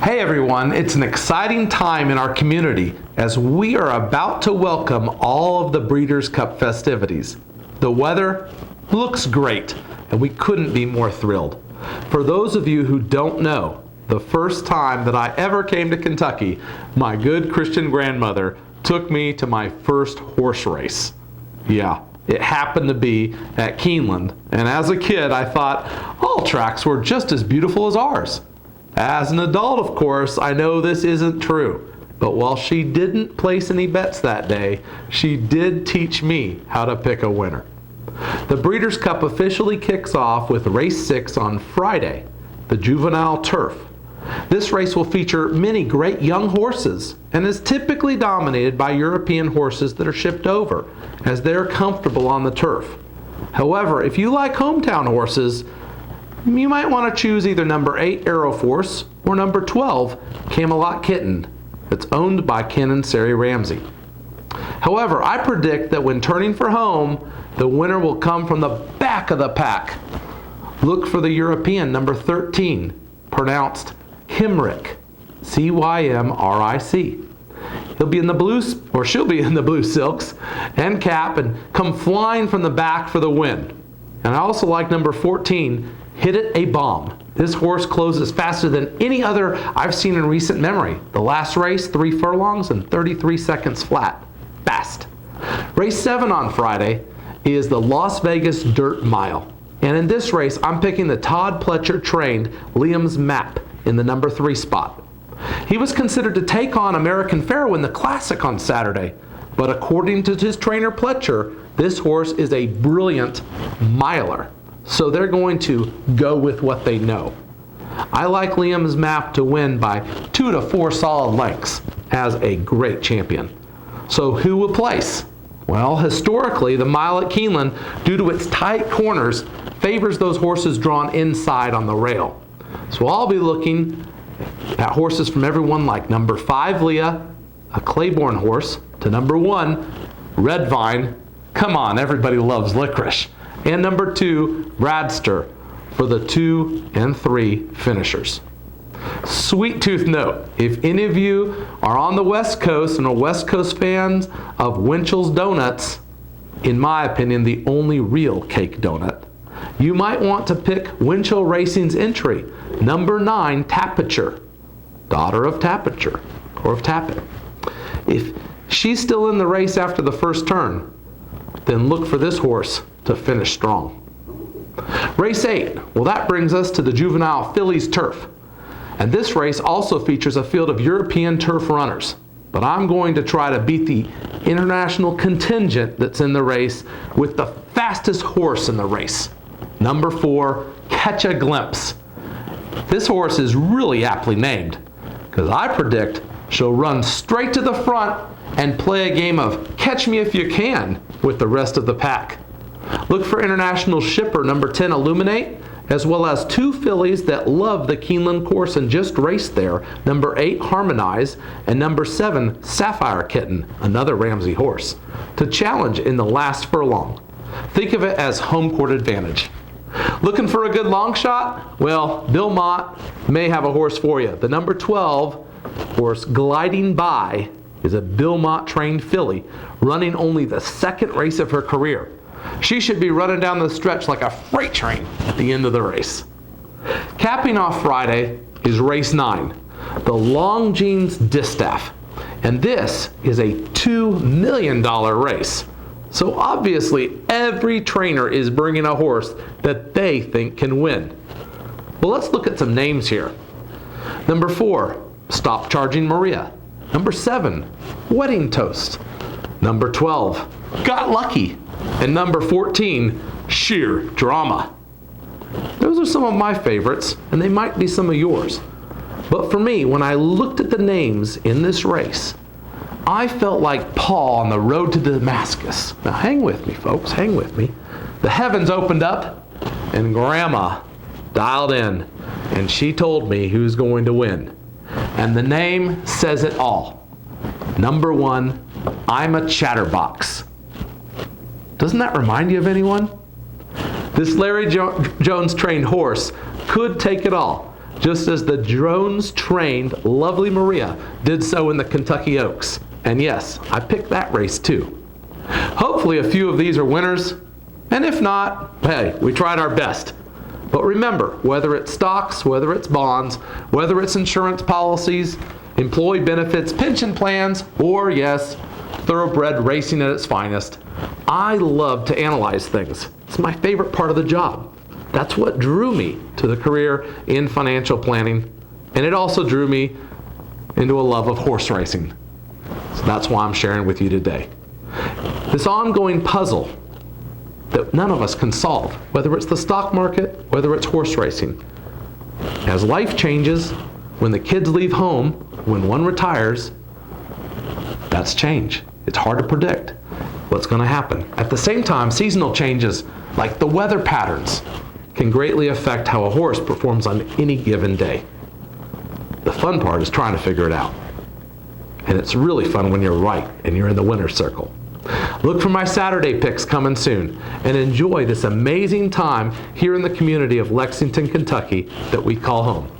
Hey everyone, it's an exciting time in our community as we are about to welcome all of the Breeders' Cup festivities. The weather looks great and we couldn't be more thrilled. For those of you who don't know, the first time that I ever came to Kentucky, my good Christian grandmother took me to my first horse race. Yeah, it happened to be at Keeneland, and as a kid I thought all tracks were just as beautiful as ours. As an adult, of course, I know this isn't true, but while she didn't place any bets that day, she did teach me how to pick a winner. The Breeders' Cup officially kicks off with race 6 on Friday, the Juvenile Turf. This race will feature many great young horses and is typically dominated by European horses that are shipped over, as they're comfortable on the turf. However, if you like hometown horses, you might want to choose either number 8 Aeroforce or number 12 Camelot Kitten. It's owned by Ken and Sari Ramsey. However, I predict that when turning for home, the winner will come from the back of the pack. Look for the European number 13, pronounced Cymric, C-Y-M-R-I-C. He'll be in the blue, or she'll be in the blue silks and cap and come flying from the back for the win. And I also like number 14, Hit It a Bomb. This horse closes faster than any other I've seen in recent memory. The last race, 3 furlongs and 33 seconds flat. Fast. Race 7 on Friday is the Las Vegas Dirt Mile. And in this race, I'm picking the Todd Pletcher trained Liam's Map in the number 3 spot. He was considered to take on American Pharoah in the Classic on Saturday, but according to his trainer Pletcher, this horse is a brilliant miler. So they're going to go with what they know. I like Liam's Map to win by 2 to 4 solid lengths as a great champion. So who will place? Well, historically, the mile at Keeneland, due to its tight corners, favors those horses drawn inside on the rail. So I'll be looking at horses from everyone like number 5 Leah, a Claiborne horse, to number 1 Red Vine. Come on, everybody loves licorice. And number 2, Radster, for the 2 and 3 finishers. Sweet tooth note, if any of you are on the West Coast and are West Coast fans of Winchell's Donuts, in my opinion, the only real cake donut, you might want to pick Winchell Racing's entry, number 9, Tapiture, daughter of Tapiture, or of Tappet. If she's still in the race after the first turn, then look for this horse to finish strong. Race 8, well, that brings us to the Juvenile Fillies Turf. And this race also features a field of European turf runners. But I'm going to try to beat the international contingent that's in the race with the fastest horse in the race. Number 4, Catch a Glimpse. This horse is really aptly named, because I predict she'll run straight to the front and play a game of catch me if you can with the rest of the pack. Look for international shipper number 10 Illuminate, as well as 2 fillies that love the Keeneland course and just raced there, number 8 Harmonize and number 7 Sapphire Kitten, another Ramsey horse, to challenge in the last furlong. Think of it as home court advantage. Looking for a good long shot? Well, Bill Mott may have a horse for you. The number 12 horse Gliding By is a Bill Mott trained filly running only the 2nd race of her career. She should be running down the stretch like a freight train at the end of the race. Capping off Friday is race 9, the Longines Distaff. And this is a $2 million race. So obviously every trainer is bringing a horse that they think can win. Well, let's look at some names here. Number 4, Stop Charging Maria. Number 7, Wedding Toast. Number 12, Got Lucky. And number 14, Sheer Drama. Those are some of my favorites, and they might be some of yours. But for me, when I looked at the names in this race, I felt like Paul on the road to Damascus. Now hang with me, folks, hang with me. The heavens opened up, and Grandma dialed in, and she told me who's going to win. And the name says it all. Number 1, I'm a Chatterbox. Doesn't that remind you of anyone? This Larry Jones trained horse could take it all. just as the drones-trained lovely Maria did so in the Kentucky Oaks. And yes, I picked that race too. Hopefully a few of these are winners, and if not, hey, we tried our best. But remember, whether it's stocks, whether it's bonds, whether it's insurance policies, employee benefits, pension plans, or yes, thoroughbred racing at its finest, I love to analyze things. It's my favorite part of the job. That's what drew me to the career in financial planning, and it also drew me into a love of horse racing. So that's why I'm sharing with you today. This ongoing puzzle that none of us can solve, whether it's the stock market, whether it's horse racing. As life changes, when the kids leave home, when one retires, that's change. It's hard to predict what's going to happen. At the same time, seasonal changes like the weather patterns can greatly affect how a horse performs on any given day. The fun part is trying to figure it out. And it's really fun when you're right and you're in the winner's circle. Look for my Saturday picks coming soon, and enjoy this amazing time here in the community of Lexington, Kentucky that we call home.